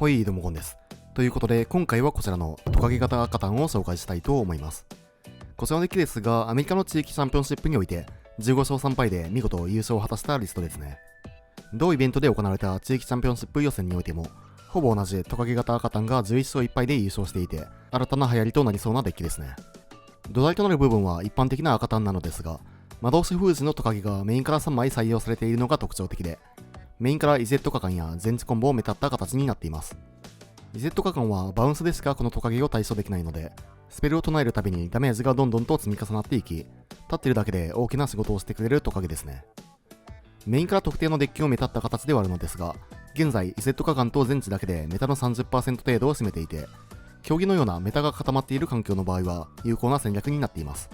はい、どうもゴンです。ということで、今回はこちらのトカゲ型赤単を紹介したいと思います。こちらのデッキですが、アメリカの地域チャンピオンシップにおいて、15勝3敗で見事優勝を果たしたリストですね。同イベントで行われた地域チャンピオンシップ予選においても、ほぼ同じトカゲ型赤単が11勝1敗で優勝していて、新たな流行りとなりそうなデッキですね。土台となる部分は一般的な赤単なのですが、魔導士封じのトカゲがメインから3枚採用されているのが特徴的で、メインからイゼット果敢や全置コンボを目立った形になっています。イゼット果敢はバウンスでしかこのトカゲを対処できないので、スペルを唱えるたびにダメージがどんどんと積み重なっていき、立っているだけで大きな仕事をしてくれるトカゲですね。メインから特定のデッキを目立った形ではあるのですが、現在イゼット果敢と全置だけでメタの 30% 程度を占めていて、競技のようなメタが固まっている環境の場合は有効な戦略になっています。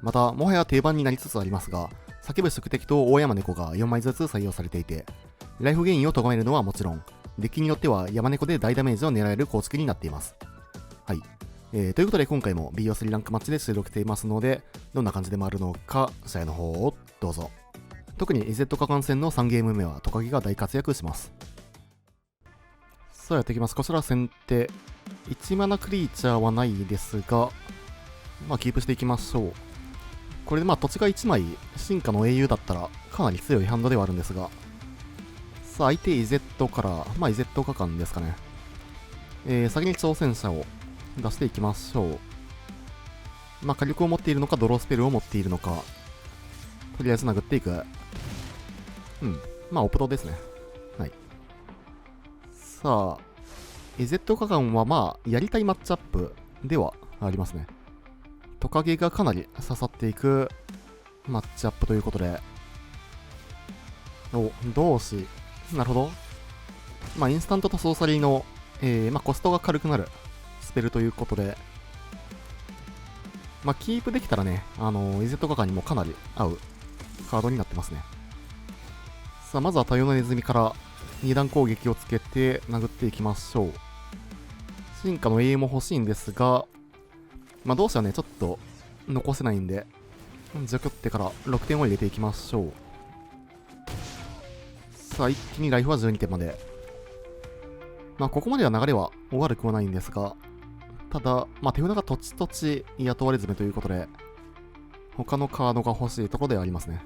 また、もはや定番になりつつありますが、叫ぶ宿敵と大山猫が4枚ずつ採用されていて、ライフゲインを咎めるのはもちろん、デッキによっては山猫で大ダメージを狙える構築になっています。はい。ということで今回も BO3 ランクマッチで収録していますので、どんな感じで回るのか、試合の方をどうぞ。特に EZ 果敢戦の3ゲーム目はトカゲが大活躍します。さあやっていきます。こちら先手。1マナクリーチャーはないですが、キープしていきましょう。これで土地が1枚進化の英雄だったらかなり強いハンドではあるんですが、さあ相手 EZ から、EZ 果敢ですかね。先に挑戦者を出していきましょう。火力を持っているのか、ドロースペルを持っているのか、とりあえず殴っていく。オプトですね。はい。さあ、EZ 果敢はやりたいマッチアップではありますね。トカゲがかなり刺さっていくマッチアップということで、同士。なるほど。インスタントとソーサリーの、コストが軽くなるスペルということで、キープできたらね、EZ 果敢にもかなり合うカードになってますね。さあ、まずは多様なネズミから2段攻撃をつけて殴っていきましょう。進化の A も欲しいんですが、同士はね、ちょっと残せないんで、除去ってから6点を入れていきましょう。さあ、一気にライフは12点まで。ここまでは流れは悪くはないんですが、ただ、手札が土地土地雇われ詰めということで、他のカードが欲しいところではありますね。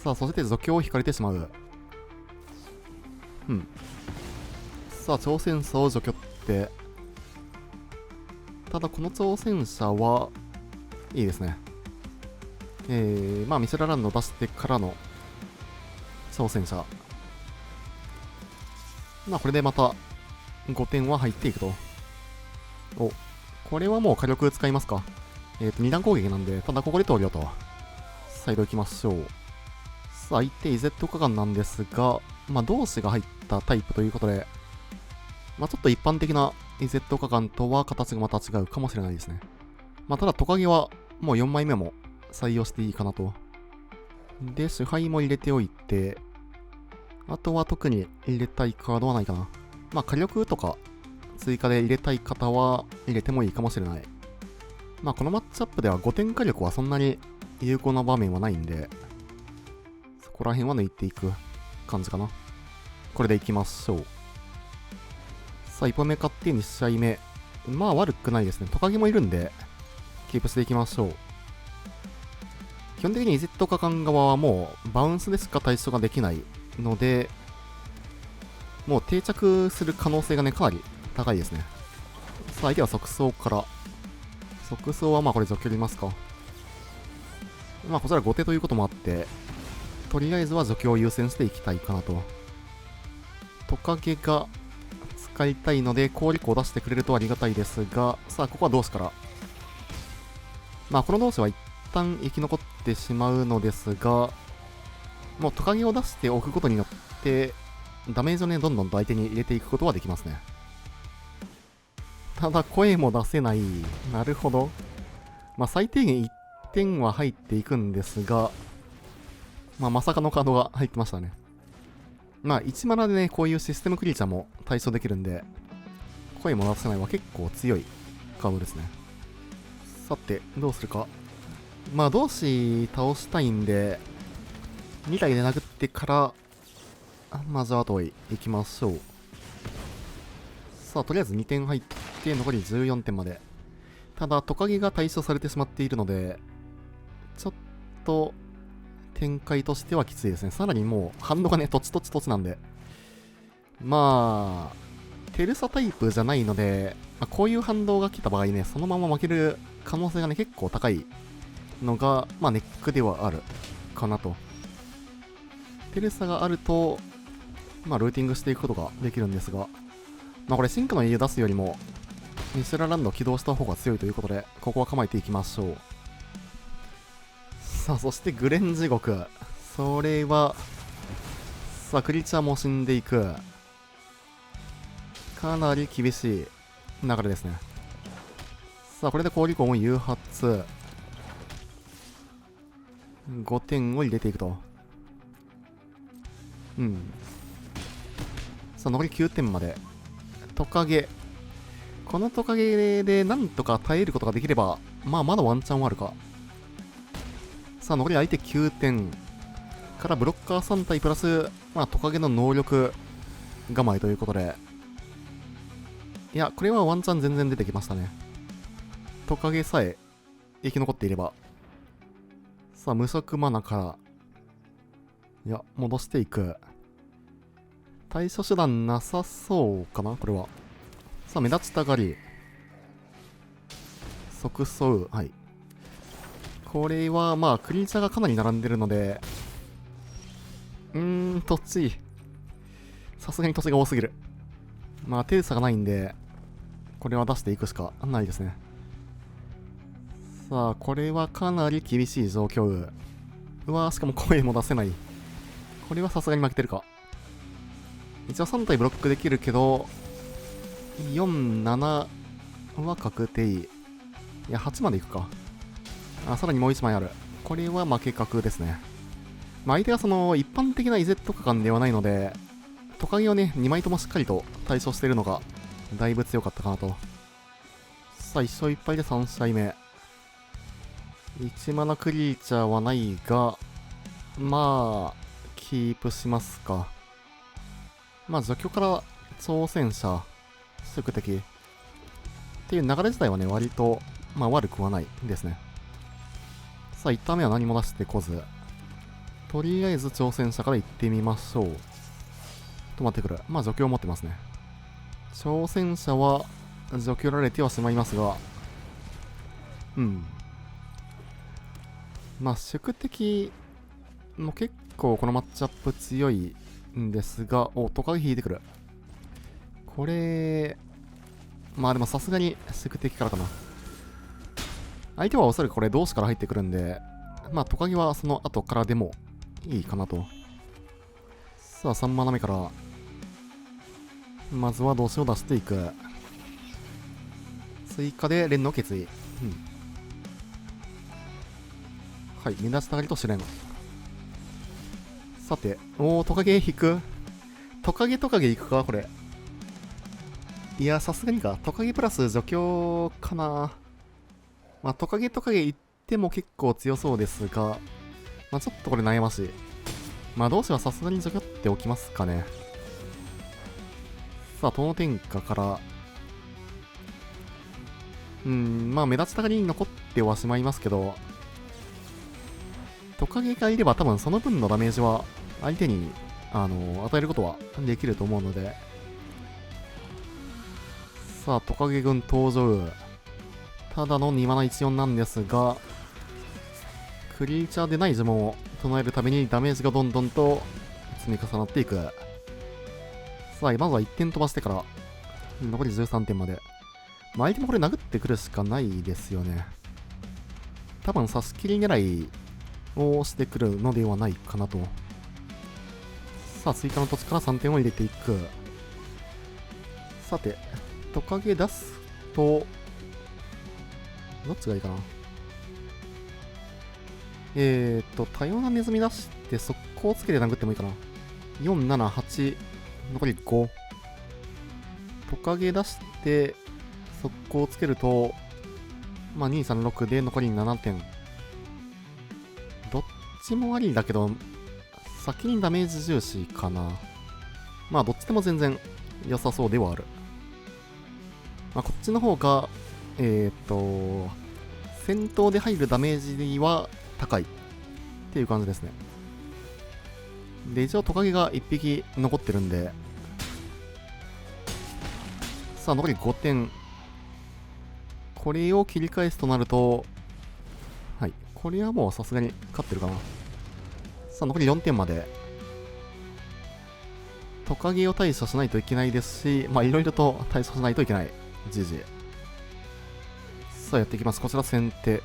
さあ、そして除去を引かれてしまう。さあ、挑戦者を除去って、ただこの挑戦者はいいですね。ミシェラランド出してからの挑戦者。これでまた5点は入っていくと。これはもう火力使いますか。2段攻撃なんで、ただここで投了と。サイド行きましょう。さあ、相手 EZ 果敢なんですが、同士が入ったタイプということで、ちょっと一般的な EZ 果敢とは形がまた違うかもしれないですね。ただトカゲはもう4枚目も採用していいかなと。で、支配も入れておいて、あとは特に入れたいカードはないかな。火力とか追加で入れたい方は入れてもいいかもしれない。このマッチアップでは5点火力はそんなに有効な場面はないんで、そこら辺は抜いていく感じかな。これでいきましょう。さあ、一歩目勝って2試合目。悪くないですね。トカゲもいるんで、キープしていきましょう。基本的に EZ 果敢側はもうバウンスでしか対処ができないので、もう定着する可能性がね、かなり高いですね。さあ、相手は即走から。即走はこれ除去りますか。こちら後手ということもあって、とりあえずは除去を優先していきたいかなと。トカゲが使いたいので、攻撃を出してくれるとありがたいですが、さあ、ここは同士から。この同士は一旦生き残ってしまうのですが、もうトカゲを出しておくことによって、ダメージをね、どんどんと相手に入れていくことはできますね。ただ、声も出せない。なるほど。最低限1点は入っていくんですが、まさかのカードが入ってましたね。1マナでね、こういうシステムクリーチャーも対処できるんで、声も出せないは結構強いカードですね。さて、どうするか。同士倒したいんで、2体で殴ってから、じゃあ後追い行きましょう。さあ、とりあえず2点入って、残り14点まで。ただ、トカゲが対処されてしまっているので、ちょっと、展開としてはきついですね。さらにもう、ハンドがね、とちとちとちなんで。まあ、テルサタイプじゃないので、こういう反動が来た場合ね、そのまま負ける可能性がね、結構高いのが、ネックではあるかなと。テルサがあると、ルーティングしていくことができるんですが、これ、進化の英雄出すよりも、ミシュラランドを起動した方が強いということで、ここは構えていきましょう。さあ、そしてグレン地獄。それは、さあ、クリーチャーも死んでいく。かなり厳しい流れですね。さあ、これで攻撃音を誘発。5点を入れていくと。さあ、残り9点まで。トカゲ。このトカゲでなんとか耐えることができれば、まだワンチャンはあるか。さあ、残り相手9点。からブロッカー3体プラス、トカゲの能力構えということで。いや、これはワンチャン全然出てきましたね。トカゲさえ生き残っていれば。さあ、無色マナから。いや、戻していく。対処手段なさそうかなこれは。さあ、目立ちたがり。即走。はい。これは、クリーチャーがかなり並んでるので、土地。さすがに土地が多すぎる。テルサがないんで、これは出していくしかないですね。さあ、これはかなり厳しい状況。しかも声も出せない。これはさすがに負けてるか。一応3体ブロックできるけど、4、7は確定。いや、8までいくか。さらにもう1枚ある。これは負け確ですね。相手はその一般的なイゼット果敢ではないので、トカゲをね、2枚ともしっかりと対処しているのが、だいぶ強かったかなと。さあ、1勝1敗で3試合目。1マナクリーチャーはないが、キープしますか。除去から挑戦者、宿敵っていう流れ自体はね、割と、悪くはないですね。さあ、1ターン目は何も出してこず。とりあえず挑戦者から行ってみましょう。止まってくる。除去を持ってますね。挑戦者は除去られてはしまいますが、宿敵も結構このマッチアップ強いんですが、トカゲ引いてくる。これ、でもさすがに宿敵からかな。相手はおそらくこれ同士から入ってくるんで、トカゲはその後からでもいいかなと。さあ、3マナ目から、まずは動詞を出していく。追加で連の決意。はい、目立ちたがりと試練。さて、トカゲ引く。トカゲ行くかこれ。いや、さすがにか。トカゲプラス除去かな。トカゲ行っても結構強そうですが、ちょっとこれ悩ましい。同士はさすがに除去っておきますかね。さあ、殿天下から、目立ちたがりに残ってはしまいますけど、トカゲがいれば多分その分のダメージは相手に、与えることはできると思うので、さあ、トカゲ軍登場。ただの2マナ14なんですが、クリーチャーでない呪文を唱えるためにダメージがどんどんと積み重なっていく。さあ、まずは1点飛ばしてから、残り13点まで。相手もこれ殴ってくるしかないですよね。多分差し切り狙いをしてくるのではないかなと。さあ、追加の土地から3点を入れていく。さて、トカゲ出すと、どっちがいいかな。多様なネズミ出して速攻つけて殴ってもいいかな。4、7、8、残り5。トカゲ出して速攻つけると、2、3、6で残り7点。どっちもありだけど、先にダメージ重視かな。どっちでも全然良さそうではある。まあ、こっちの方が、戦闘で入るダメージは高いっていう感じですね。で、一応トカゲが1匹残ってるんで、さあ、残り5点。これを切り返すとなると、はい。これはもうさすがに勝ってるかな。さあ、残り4点まで。トカゲを対処しないといけないですし、まあ、いろいろと対処しないといけない。GG。さあ、やっていきます。こちら先手。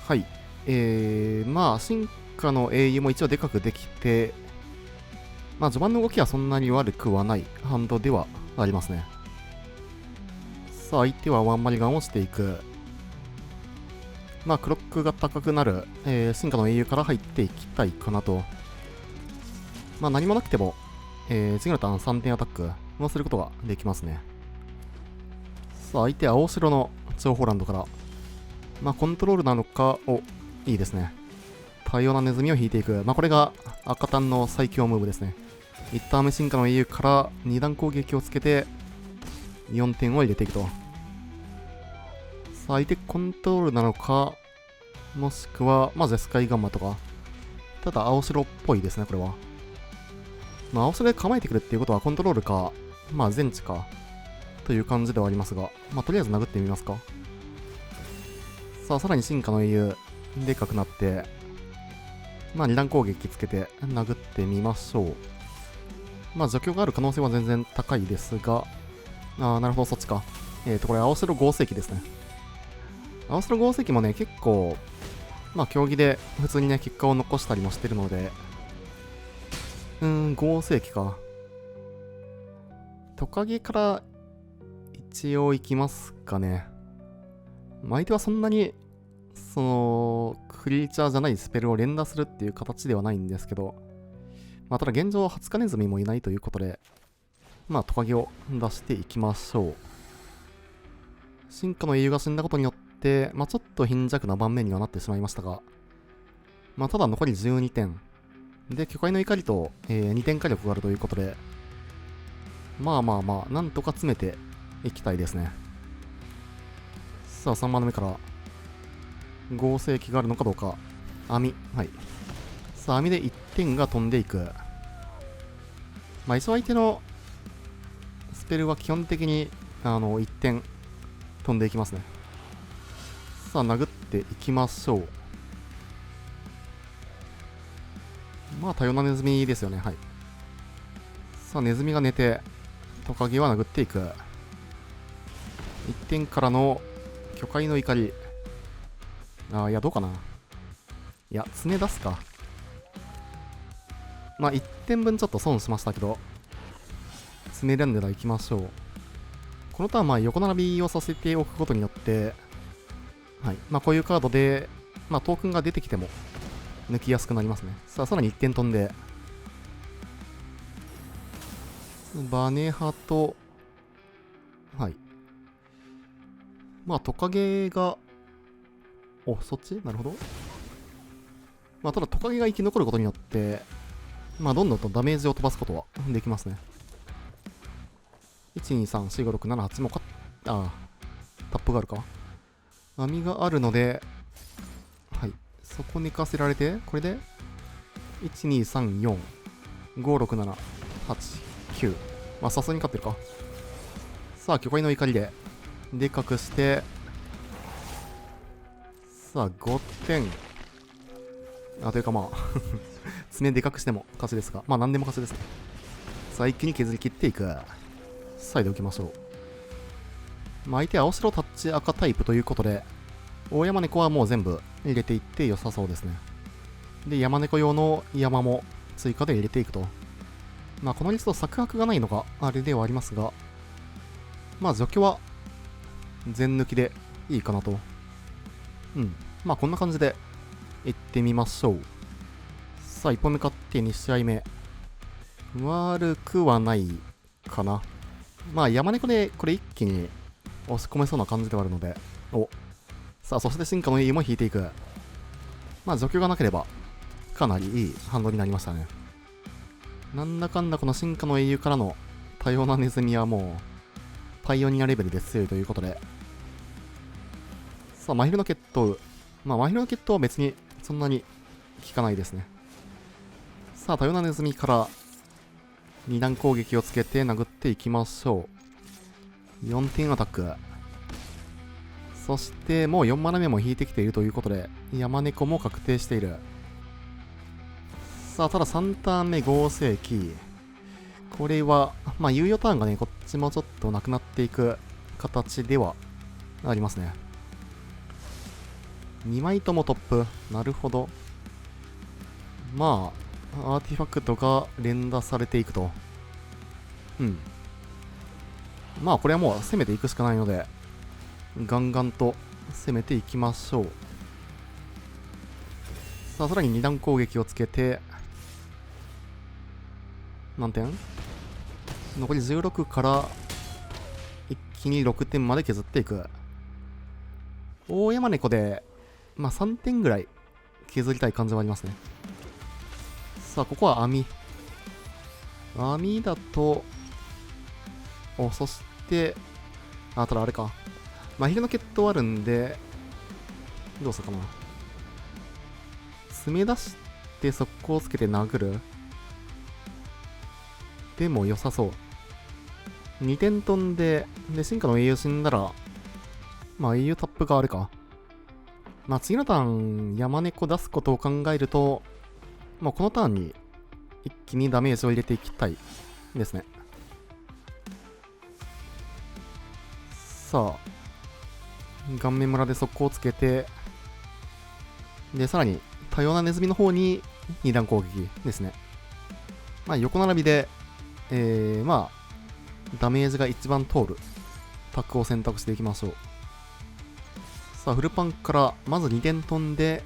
はい。まあ、進化の英雄も一応でかくできて、まあ、序盤の動きはそんなに悪くはないハンドではありますね。さあ、相手はワンマリガンをしていく。まあ、クロックが高くなる、進化の英雄から入っていきたいかなと。まあ、何もなくても、次のターン3点アタックをすることができますね。さあ、相手は青白の超ホーランドから、まあ、コントロールなのか、いいですね。多様なネズミを引いていく。まあ、これが赤タンの最強ムーブですね。1ターン目進化の英雄から2段攻撃をつけて、4点を入れていくと。さあ、相手コントロールなのか、もしくは、まあ、ゼスカイガンマとか。ただ、青白っぽいですね、これは。まあ、青白で構えてくるっていうことは、コントロールか、まあ、全知か、という感じではありますが、まあ、とりあえず殴ってみますか。さあ、さらに進化の英雄、でかくなって、まあ、2段攻撃つけて、殴ってみましょう。まあ、除去がある可能性は全然高いですが、なるほど、そっちか。これ、青白合成機ですね。青白合成機もね、結構、まあ、競技で普通にね、結果を残したりもしてるので、合成機か。トカゲから一応行きますかね。まあ、相手はそんなに、クリーチャーじゃないスペルを連打するっていう形ではないんですけど、まあ、ただ現状、20日ネズミもいないということで、まあ、トカゲを出していきましょう。進化の英雄が死んだことによって、まあ、ちょっと貧弱な盤面にはなってしまいましたが、まあ、ただ残り12点。で、巨海の怒りと、2点火力があるということで、まあまあまあ、なんとか詰めていきたいですね。さあ、3番目から、合成機があるのかどうか。網。はい。さあ、網で1点が飛んでいく。まあ、一応相手のスペルは基本的に、1点飛んでいきますね。さあ、殴っていきましょう。まあ、多様なネズミですよね。はい。さあ、ネズミが寝て、トカゲは殴っていく。1点からの巨海の怒り。いや、どうかな。いや、爪出すか。まあ、1点分ちょっと損しましたけど、爪連打でいきましょう。このターン、まあ、横並びをさせておくことによって、はい。まあ、こういうカードで、まあ、トークンが出てきても、抜きやすくなりますね。さあ、さらに1点飛んで、バネハと、はい。まあ、トカゲが、そっちなるほど。まあ、ただトカゲが生き残ることによって、まあ、どんどんとダメージを飛ばすことはできますね。1、2、3、4、5、6、7、8もタップがあるか。網があるので、はい。そこ寝かせられて、これで、1、2、3、4、5、6、7、8、9。まあ、さすがに勝ってるか。さあ、巨海の怒りで、でかくして、さあ、5点。というかまあ、爪でかくしても勝ちですが、まあ、何でも勝ちですね。さあ、一気に削り切っていく。サイド受けましょう。まあ、相手は青白タッチ赤タイプということで、大山猫はもう全部入れていって良さそうですね。で、山猫用の山も追加で入れていくと。まあ、このリスト策略がないのがあれではありますが、まあ、除去は全抜きでいいかなと。まあ、こんな感じでいってみましょう。さあ、1本目勝って2試合目。悪くはないかな。まあ、山猫でこれ一気に押し込めそうな感じではあるので。さあ、そして進化の英雄も引いていく。まあ、除去がなければ、かなりいいハンドになりましたね。なんだかんだこの進化の英雄からの多様なネズミはもパイオニアレベルで強いということで。さあ、真昼の決闘。まあ、真昼の決闘は別にそんなに効かないですね。さあ、多様なネズミから2段攻撃をつけて殴っていきましょう。4点アタック。そして、もう4マナ目も引いてきているということで、山猫も確定している。さあ、ただ3ターン目合成期。これは、まあ、猶予ターンがね、こっちもちょっとなくなっていく形ではありますね。2枚ともトップ。なるほど。まあ、アーティファクトが連打されていくと。うん。まあ、これはもう攻めていくしかないので、ガンガンと攻めていきましょう。さあ、さらに2段攻撃をつけて、何点？残り16から一気に6点まで削っていく。大山猫で、まあ3点ぐらい削りたい感じはありますね。さあ、ここは網。網だと、そして、ただあれか。真昼の決闘あるんで、どうするかな。詰め出して速攻つけて殴るでも良さそう。2点飛んで、進化の英雄死んだら、まあ英雄タップがあるか。まあ次のターン、山猫出すことを考えると、まあこのターンに一気にダメージを入れていきたいですね。さあ、顔面村で速攻をつけて、で、さらに多様なネズミの方に2段攻撃ですね。まあ横並びで、まあ、ダメージが一番通るタックを選択していきましょう。さあ、フルパンからまず2点飛んで、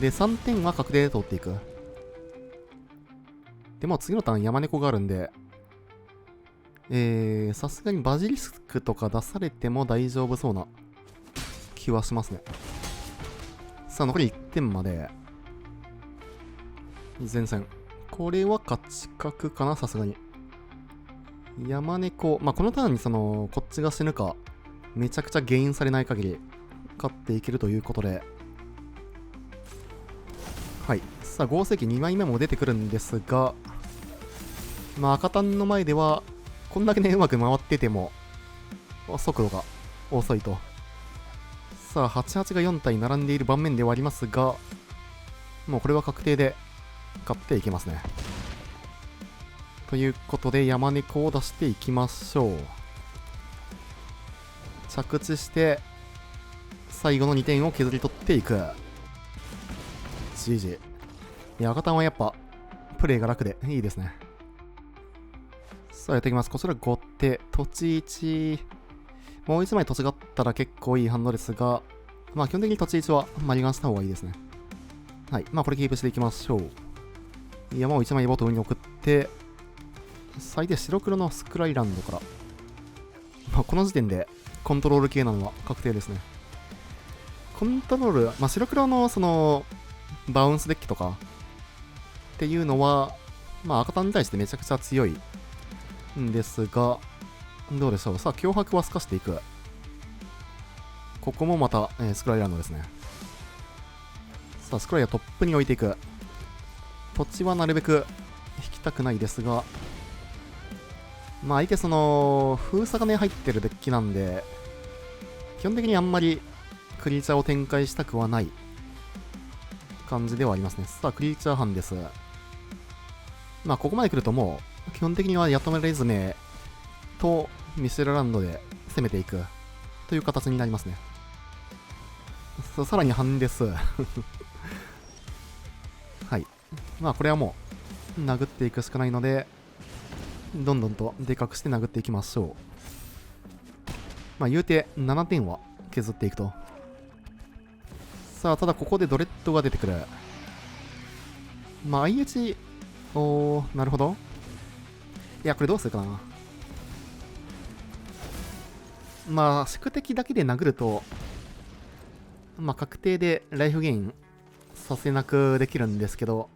で、3点は確定で通っていく。で、まあ次のターン山猫があるんで、さすがにバジリスクとか出されても大丈夫そうな気はしますね。さあ、残り1点まで。前線。これは勝ち確かな、さすがに。山猫、まあこのターンにこっちが死ぬか、めちゃくちゃゲインされない限り、勝っていけるということで。はい。さあ、合成機2枚目も出てくるんですが、まあ赤単の前では、こんだけね、うまく回ってても、速度が遅いと。さあ、88が4体並んでいる盤面ではありますが、もうこれは確定で勝っていきますね。ということで、山猫を出していきましょう。着地して、最後の2点を削り取っていく。GG。いや、赤単はやっぱ、プレイが楽でいいですね。さあ、やっていきます。こちら後手、土地1。もう1枚土地があったら結構いいハンドですが、まあ基本的に土地1はマリガンした方がいいですね。はい。まあこれキープしていきましょう。山を1枚ボトルに送って、最低白黒のスクライランドから。まあこの時点でコントロール系なのは確定ですね。コントロール、まあ白黒のバウンスデッキとかっていうのは、まあ赤単に対してめちゃくちゃ強いんですが、どうでしょう。さあ、脅迫は透かしていく。ここもまた、スクライランドですね。さあ、スクライはトップに置いていく。土地はなるべく引きたくないですが、まあ相手封鎖がね入ってるデッキなんで、基本的にあんまりクリーチャーを展開したくはない感じではありますね。さあ、クリーチャー班です。まあここまで来るともう、基本的にはヤトメレズメとミシェルランドで攻めていくという形になりますね。さらに半です。はい。まあこれはもう殴っていくしかないので、どんどんとでかくして殴っていきましょう。まあ言うて7点は削っていくと。さあ、ただここでドレッドが出てくる。まあ IH、なるほど。いや、これどうするかな。まあ、宿敵だけで殴ると、まあ確定でライフゲインさせなくできるんですけど、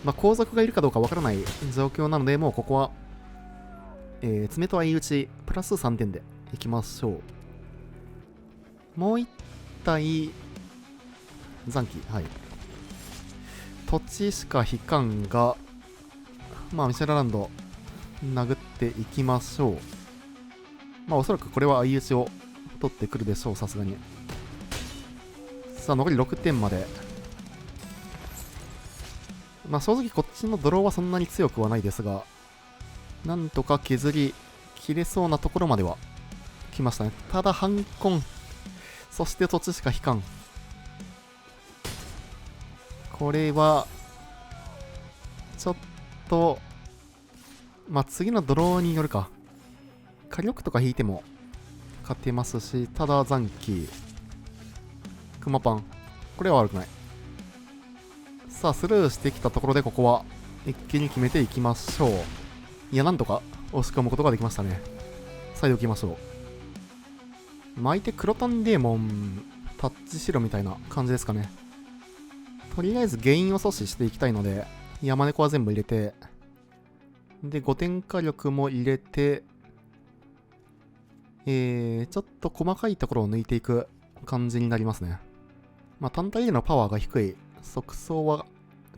まあ後続がいるかどうかわからない状況なので、もうここは、爪と相打ち、プラス3点でいきましょう。もう1体、残機、はい。土地しか引かんが、まあ、ミシェラランド、殴っていきましょう。まあ、おそらくこれは相打ちを取ってくるでしょう、さすがに。さあ、残り6点まで。まあ、正直こっちのドローはそんなに強くはないですが、なんとか削り切れそうなところまでは来ましたね。ただ、ハンコン、そして土地しか引かん。これは、ちょっと、まあ、次のドローによるか。火力とか引いても勝てますし、ただ残機、クマパン、これは悪くない。さあ、スルーしてきたところで、ここは一気に決めていきましょう。いや、なんとか押し込むことができましたね。再度いきましょう。巻いて黒タンデーモン、タッチしろみたいな感じですかね。とりあえず原因を阻止していきたいので、山猫は全部入れて、で、5点火力も入れて、ちょっと細かいところを抜いていく感じになりますね。まあ、単体でのパワーが低い側走は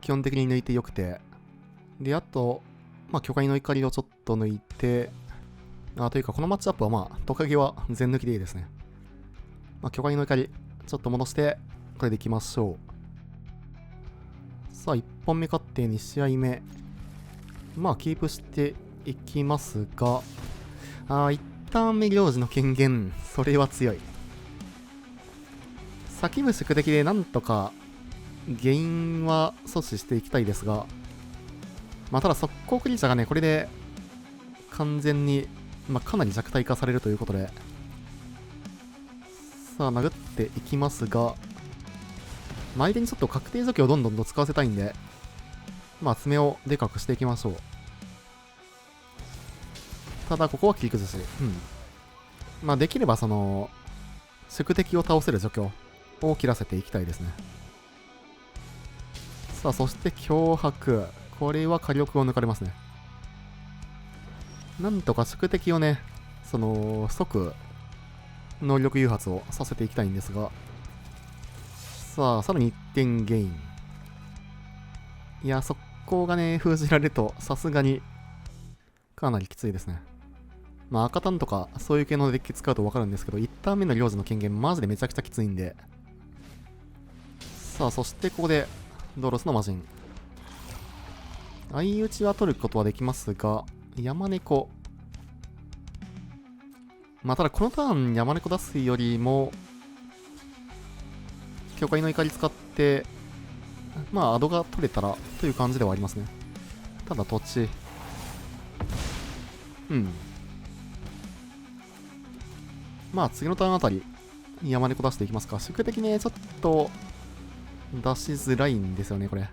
基本的に抜いてよくて、で、あと、まあ、巨海の怒りをちょっと抜いて、というか、このマッチアップはまあ、トカゲは全抜きでいいですね。まあ、巨海の怒り、ちょっと戻して、これでいきましょう。さあ、1本目勝って2試合目。まあ、キープしていきますが、1ターン目領事の権限、それは強い。先部宿敵でなんとか原因は阻止していきたいですが、まあ、ただ速攻クリーチャーがね、これで完全に、まあ、かなり弱体化されるということで、さあ、殴っていきますが、相手にちょっと確定除去をどんどんと使わせたいんで、まあ、爪をでかくしていきましょう。ただ、ここは切り崩し。まあ、できれば、宿敵を倒せる除去を切らせていきたいですね。さあ、そして脅迫。これは火力を抜かれますね。なんとか宿敵をね、即、能力誘発をさせていきたいんですが、さあ、さらに1点ゲイン。いや、速攻がね、封じられると、さすがに、かなりきついですね。まあ、赤タンとか、そういう系のデッキ使うと分かるんですけど、1ターン目の領事の権限、マジでめちゃくちゃきついんで。さあ、そしてここで、ドロスの魔人。相打ちは取ることはできますが、山猫。まあ、ただこのターン山猫出すよりも、教会の怒り使って、まあ、アドが取れたらという感じではありますね。ただ土地。まあ、次のターンあたり、山猫出していきますか。宿敵ね、ちょっと、出しづらいんですよね、これ。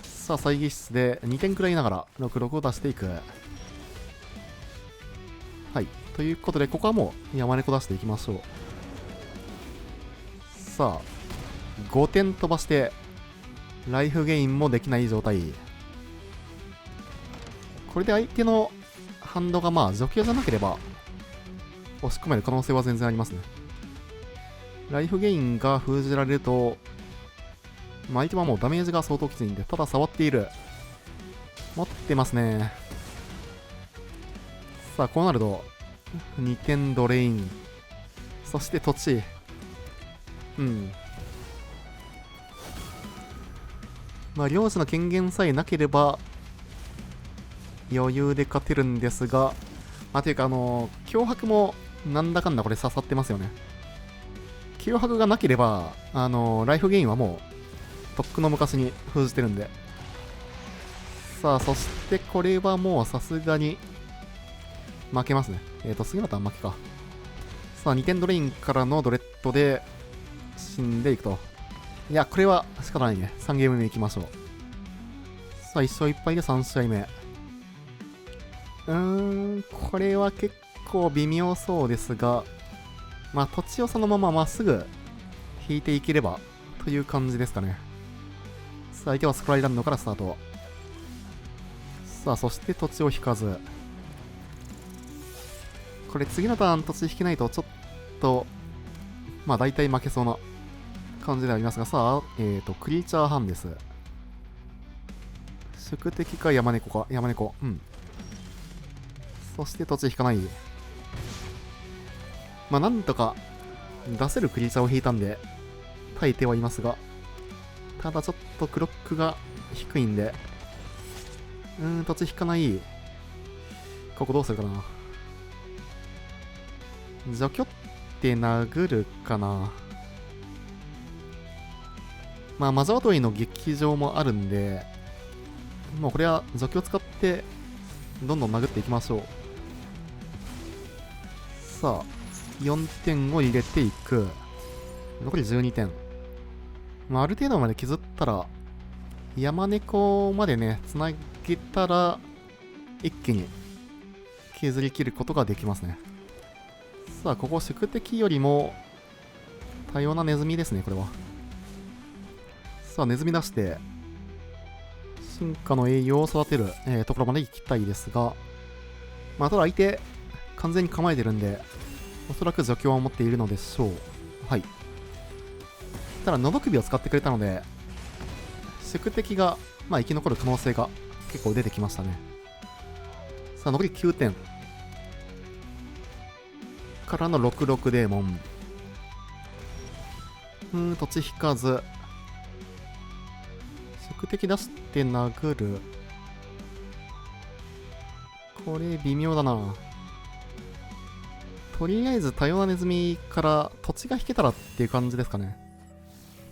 さあ、再現室で2点くらいながら、66を出していく。はい。ということで、ここはもう山猫出していきましょう。さあ、5点飛ばして、ライフゲインもできない状態。これで相手のハンドがまあ除去じゃなければ、押し込める可能性は全然ありますね。ライフゲインが封じられると、まあ、相手はもうダメージが相当きついんで、ただ触っている。持ってますね。さあ、こうなると、2点ドレイン。そして土地。まあ、領事の権限さえなければ、余裕で勝てるんですが、まあ、というか、脅迫もなんだかんだこれ刺さってますよね。脅迫がなければ、ライフゲインはもう、とっくの昔に封じてるんで。さあ、そしてこれはもうさすがに、負けますね。次のターン負けか。さあ、2点ドレインからのドレッドで、死んでいくと。いや、これは仕方ないね。3ゲーム目いきましょう。さあ、1勝1敗で3試合目。これは結構微妙そうですが、まあ、土地をそのまままっすぐ引いていければという感じですかね。さあ、相手はスクライランドからスタート。さあ、そして土地を引かず。これ次のターン土地引けないとちょっと、まあ大体負けそうな感じでありますが、さあ、クリーチャーハンです。宿敵か山猫か、山猫。うん。そして土地引かない。まあなんとか出せるクリーチャーを引いたんで、耐えてはいますが、ただちょっとクロックが低いんで、土地引かない。ここどうするかな。除去って殴るかな。まあ、マザワトイの劇場もあるんで、もうこれは除去を使って、どんどん殴っていきましょう。さあ、4点を入れていく。残り12点。まあ、ある程度まで削ったら、山猫までね、つなげたら、一気に削り切ることができますね。さあ、ここ宿敵よりも多様なネズミですね、これは。さあ、ネズミ出して、進化の栄養を育てる、ところまで行きたいですが、まあ、ただ相手、完全に構えてるんで、おそらく除去は持っているのでしょう。はい。ただ、喉首を使ってくれたので、宿敵が、まあ、生き残る可能性が結構出てきましたね。さあ、残り9点。からの66デーモン。土地引かず。宿敵出して殴る。これ微妙だな。とりあえず多様なネズミから土地が引けたらっていう感じですかね。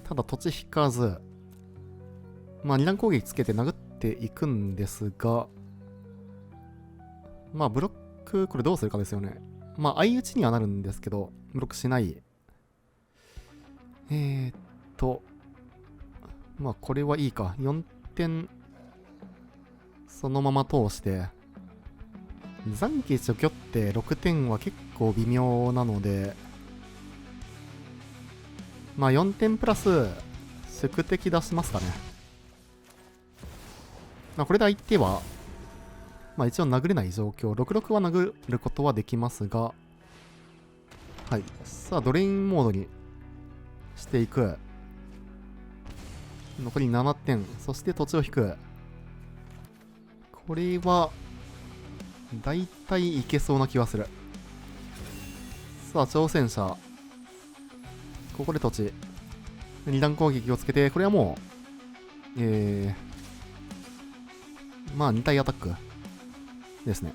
ただ土地引かず。まあ二段攻撃つけて殴っていくんですが、まあブロックこれどうするかですよね。まあ相打ちにはなるんですけど、ブロックしない。まあこれはいいか。4点、そのまま通して、残機除去って6点は結構微妙なので、まあ4点プラス、宿敵出しますかね。まあこれで相手は、まあ一応殴れない状況。66は殴ることはできますが、はい。さあ、ドレインモードにしていく。残り7点。そして土地を引く。これは、だいたいいけそうな気はする。さあ、挑戦者。ここで土地。二段攻撃をつけて、これはもう、まあ2体アタックですね。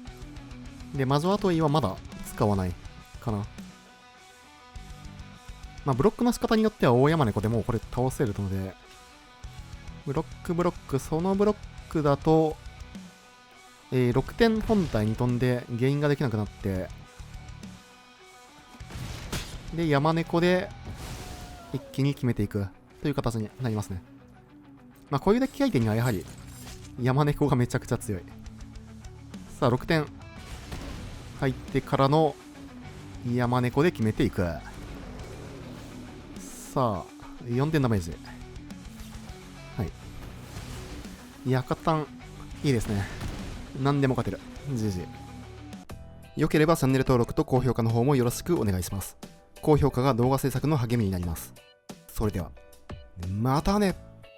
で、魔女アトイはまだ使わないかな。まあブロックの仕方によっては大山猫でもうこれ倒せるので、ブロック、そのブロックだと、6点本体に飛んでゲインができなくなって、で、山猫で一気に決めていくという形になりますね。まあこういうデッキ相手にはやはり山猫がめちゃくちゃ強い。さあ、6点入ってからの山猫で決めていく。さあ、4点ダメージ。はい。いや、カタン、いいですね。何でも勝てる。GG。よければチャンネル登録と高評価の方もよろしくお願いします。高評価が動画制作の励みになります。それでは、またね。